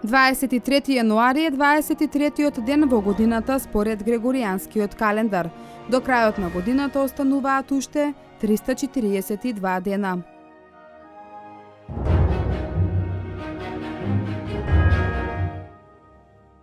23 јануари е 23-тиот ден во годината според Грегоријанскиот календар. До крајот на годината остануваат уште 342 дена. –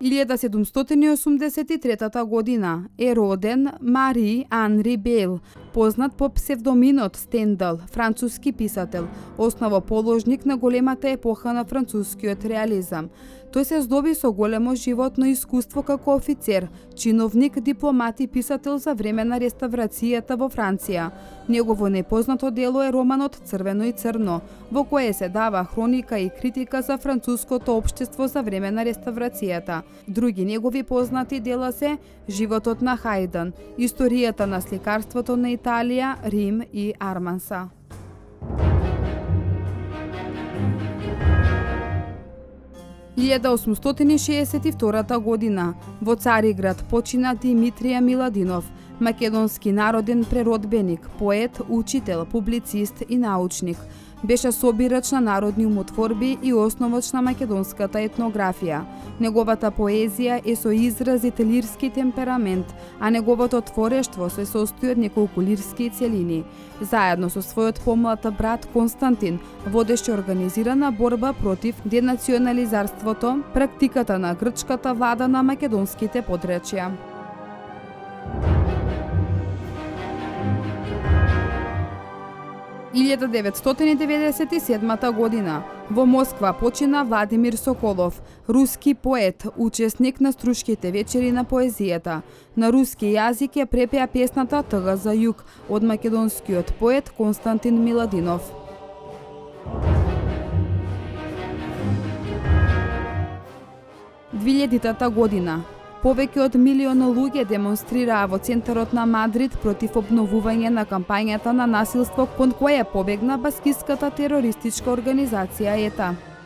1783 година е роден Мари Анри Бейл, познат по псевдоминот Стендал, француски писател, основоположник на големата епоха на францускиот реализам. Тој се здоби со големо животно искуство како офицер, чиновник, дипломат и писател за време на реставрацијата во Франција. Негово непознато дело е романот Црвено и црно, во кое се дава хроника и критика за француското општество за време на реставрацијата. Други негови познати дела се Животот на Хајдан, Историјата на сликарството на Италија, Рим и Арманса. – 1862 година во Цариград почина Димитрија Миладинов, македонски народен преродбеник, поет, учител, публицист и научник. Беше собирач на народни умотворби и основач на македонската етнографија. Неговата поезија е со изразит лирски темперамент, а неговото творештво се состои од неколку лирски целини. Заедно со својот помлад брат Константин водеше организирана борба против денационализарството, практиката на грчката влада на македонските подречја. – 1997 година во Москва почина Владимир Соколов, руски поет, учесник на Струшките вечери на поезијата. На руски јазик ја препеа песната Тг за југ од македонскиот поет Константин Миладинов. – 2000 година повеќе од милион луѓе демонстрираа во центарот на Мадрид против обновување на кампањата на насилство кон која побегна баскиската терористичка организација ЕТА. –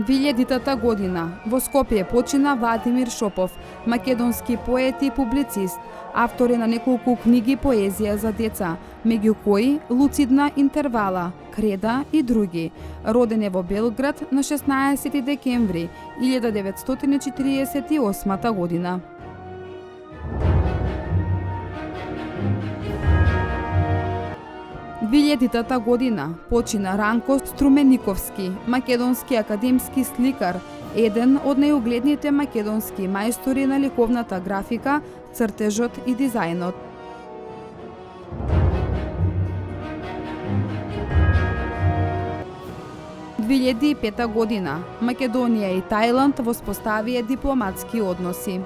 2000 година во Скопје почина Владимир Шопов, македонски поет и публицист, автор е на неколку книги поезија за деца, меѓу кои Луцидна интервала, Креда и други. Роден е во Белград на 16 декември 1948 година. – 2000 година почина Ранко Струмениковски, македонски академски сликар, еден од најугледните македонски мајстори на ликовната графика, цртежот и дизајнот. – 2005 година Македонија и Тајланд воспоставија дипломатски односи.